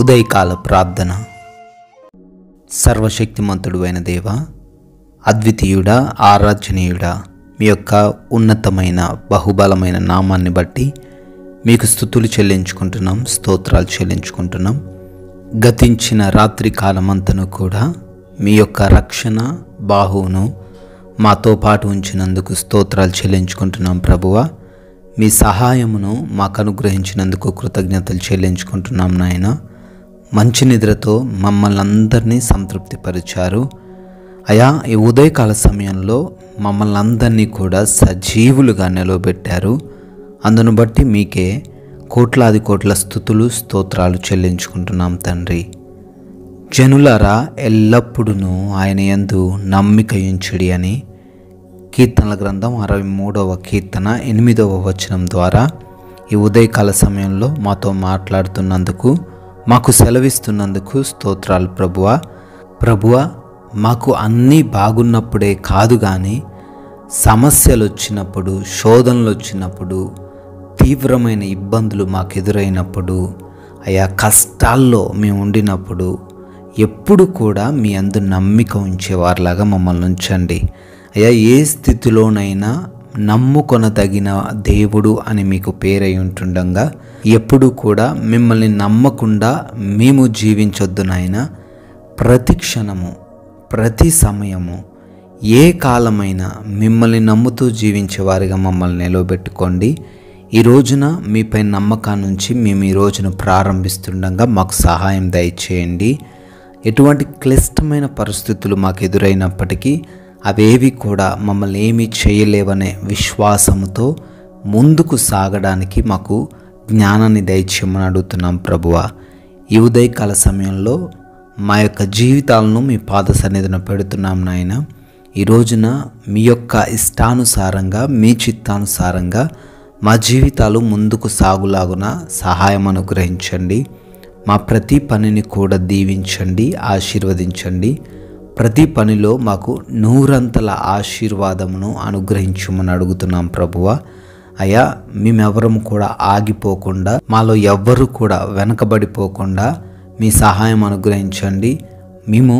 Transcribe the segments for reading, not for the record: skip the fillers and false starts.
ఉదయకాల ప్రార్థన. సర్వశక్తిమంతుడు అయిన దేవ, అద్వితీయుడా, ఆరాధనీయుడా, మీ యొక్క ఉన్నతమైన బహుబలమైన నామాన్ని బట్టి మీకు స్తుతులు చెల్లించుకుంటున్నాం, స్తోత్రాలు చెల్లించుకుంటున్నాం. గతించిన రాత్రి కాలమంతను కూడా మీ యొక్క రక్షణ బాహువును మాతో పాటు ఉంచినందుకు స్తోత్రాలు చెల్లించుకుంటున్నాం. ప్రభువా, మీ సహాయమును మాకు అనుగ్రహించినందుకు కృతజ్ఞతలు చెల్లించుకుంటున్నాం. నాయన, మంచి నిద్రతో మమ్మల్ని అందరినీ సంతృప్తిపరిచారు. అయా, ఈ ఉదయకాల సమయంలో మమ్మల్ని అందరినీ కూడా సజీవులుగా నిలవబెట్టారు. అందును బట్టి మీకే కోట్లాది కోట్ల స్తుతులు స్తోత్రాలు చెల్లించుకుంటున్నాం తండ్రి. జనులారా, ఎల్లప్పుడూ ఆయన యందు నమ్మిక ఉంచుడి అని కీర్తనల గ్రంథం 63వ కీర్తన 8వ వచనం ద్వారా ఈ ఉదయకాల సమయంలో మాతో మాట్లాడుతున్నందుకు, మాకు సెలవిస్తున్నందుకు స్తోత్రాలు. ప్రభువా, మాకు అన్నీ బాగున్నప్పుడే కాదు కానీ సమస్యలు వచ్చినప్పుడు, శోధనలు వచ్చినప్పుడు, తీవ్రమైన ఇబ్బందులు మాకు ఎదురైనప్పుడు, అయా కష్టాల్లో మేము ఉండినప్పుడు ఎప్పుడు కూడా మీ అందు నమ్మిక ఉంచేవారిలాగా మమ్మల్ని ఉంచండి. అయ్యా, ఏ స్థితిలోనైనా నమ్ముకొనదగిన దేవుడు అని మీకు పేరై ఉంటుండగా ఎప్పుడు కూడా మిమ్మల్ని నమ్మకుండా మేము జీవించొద్దు నాయన. ప్రతి క్షణము, ప్రతి సమయము, ఏ కాలమైనా మిమ్మల్ని నమ్ముతూ జీవించేవారిగా మమ్మల్ని నిలవబెట్టుకోండి. ఈ రోజున మీపై నమ్మకాన్ని నుంచి మేము ఈ రోజును ప్రారంభిస్తుండగా మాకు సహాయం దయచేయండి. ఎటువంటి క్లిష్టమైన పరిస్థితులు మాకు ఎదురైనప్పటికీ అవేవి కూడా మమ్మల్ని ఏమీ చేయలేవనే విశ్వాసముతో ముందుకు సాగడానికి మాకు జ్ఞానాన్ని దయచేయమని అడుగుతున్నాం. ప్రభువా, ఈ ఉదయకాల సమయంలో మా యొక్క జీవితాలను మీ పాద సన్నిధిన పెడుతున్నాం నాయన. ఈ రోజున మీ యొక్క ఇష్టానుసారంగా, మీ చిత్తానుసారంగా మా జీవితాలు ముందుకు సాగులాగున సహాయం అనుగ్రహించండి. మా ప్రతి పనిని కూడా దీవించండి, ఆశీర్వదించండి. ప్రతి పనిలో మాకు 100 ఆశీర్వాదమును అనుగ్రహించమని అడుగుతున్నాం. ప్రభువా, అయ్యా, మేమెవరము కూడా ఆగిపోకుండా, మాలో ఎవ్వరూ కూడా వెనకబడిపోకుండా మీ సహాయం అనుగ్రహించండి. మేము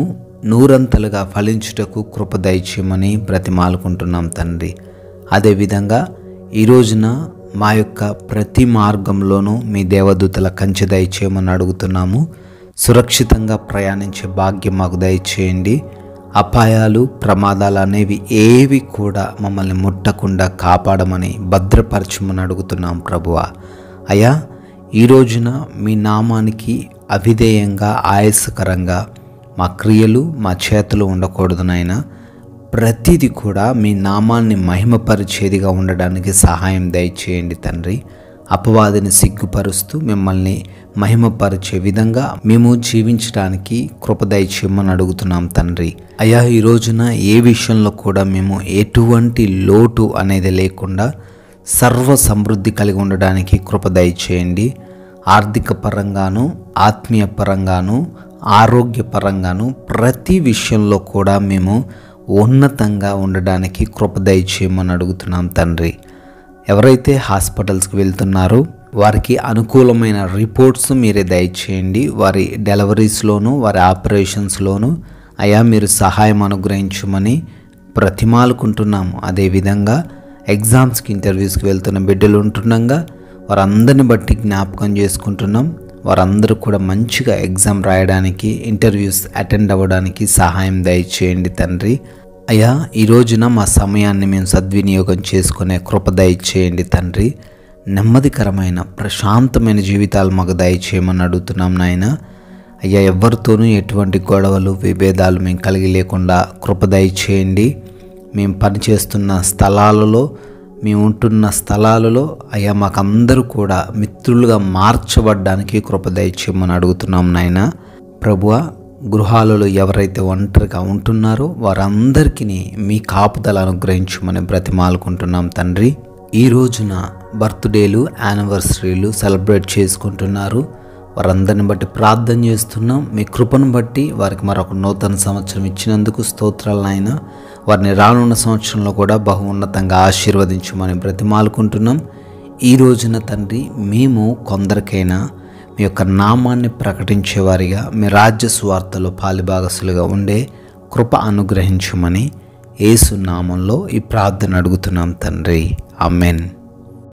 100 ఫలించుటకు కృప దయచేయమని బ్రతిమాలుకుంటున్నాం తండ్రి. అదేవిధంగా ఈ రోజున మా యొక్క ప్రతి మార్గంలోనూ మీ దేవదూతల కంచె దయచేయమని అడుగుతున్నాము. సురక్షితంగా ప్రయాణించే భాగ్యం మాకు దయచేయండి. అపాయాలు, ప్రమాదాలు అనేవి ఏవి కూడా మమ్మల్ని ముట్టకుండా కాపాడమని భద్రపరచమని అడుగుతున్నాం. ప్రభువా, అయ్యా, ఈ రోజున మీ నామానికి అవిధేయంగా, ఆయాసకరంగా మా క్రియలు, మా చేతులు ఉండకూడదు నాయనా. ప్రతిదీ కూడా మీ నామాన్ని మహిమపరిచేదిగా ఉండడానికి సహాయం దయచేయండి తండ్రి. అపవాదిని సిగ్గుపరుస్తూ మిమ్మల్ని మహిమపరిచే విధంగా మేము జీవించడానికి కృప దయచేయమని అడుగుతున్నాం తండ్రి. అయ్యా, ఈ రోజున ఏ విషయంలో కూడా మేము ఎటువంటి లోటు అనేది లేకుండా సర్వ సమృద్ధి కలిగి ఉండడానికి కృప దయచేయండి. ఆర్థిక పరంగాను, ఆత్మీయ పరంగాను, ఆరోగ్య పరంగాను ప్రతి విషయంలో కూడా మేము ఉన్నతంగా ఉండడానికి కృప దయచేయమని అడుగుతున్నాం తండ్రి. ఎవరైతే హాస్పిటల్స్కి వెళ్తున్నారో వారికి అనుకూలమైన రిపోర్ట్స్ మీరే దయచేయండి. వారి డెలివరీస్లోను, వారి ఆపరేషన్స్లోను అయా మీరు సహాయం అనుగ్రహించమని బ్రతిమాలుకుంటున్నాము. అదేవిధంగా ఎగ్జామ్స్కి, ఇంటర్వ్యూస్కి వెళ్తున్న బిడ్డలు ఉంటుండగా వారందరిని బట్టి జ్ఞాపకం చేసుకుంటున్నాం. వారందరూ కూడా మంచిగా ఎగ్జామ్ రాయడానికి, ఇంటర్వ్యూస్ అటెండ్ అవ్వడానికి సహాయం దయచేయండి తండ్రి. అయ్యా, ఈ రోజున మా సమయాన్ని మేము సద్వినియోగం చేసుకునే కృప దయచేయండి తండ్రి. నెమ్మదికరమైన, ప్రశాంతమైన జీవితాలు మాకు దయచేయమని అడుగుతున్నాం నాయన. అయ్యా, ఎవరితోనూ ఎటువంటి గొడవలు, విభేదాలు మేము కలిగి లేకుండా కృప దయచేయండి. మేము పనిచేస్తున్న స్థలాలలో, మేము ఉంటున్న స్థలాలలో అయ్యా మాకందరూ కూడా మిత్రులుగా మార్చబడ్డానికి కృప దయచేయమని అడుగుతున్నాం నాయన. ప్రభువా, గృహాలలో ఎవరైతే ఒంటరిగా ఉంటున్నారో వారందరికీ మీ కాపుదల అనుగ్రహించమని బ్రతిమాలుకుంటున్నాం తండ్రి. ఈ రోజున బర్త్డేలు, యానివర్సరీలు సెలబ్రేట్ చేసుకుంటున్నారు. వారందరిని బట్టి ప్రార్థన చేస్తున్నాం. మీ కృపను బట్టి వారికి మరొక నూతన సంవత్సరం ఇచ్చినందుకు స్తోత్రాలు నాయన. వారిని రానున్న సంవత్సరంలో కూడా బహు ఉన్నతంగా ఆశీర్వదించమని బ్రతిమాలుకుంటున్నాం. ఈ రోజున తండ్రి, మేము కొందరికైనా మీ యొక్క నామాన్ని ప్రకటించేవారిగా మీ రాజ్య సువార్తలో పాలిభాగస్తులుగా ఉండే కృప అనుగ్రహించమని యేసు నామంలో ఈ ప్రార్థన అడుగుతున్నాం తండ్రి. ఆమేన్.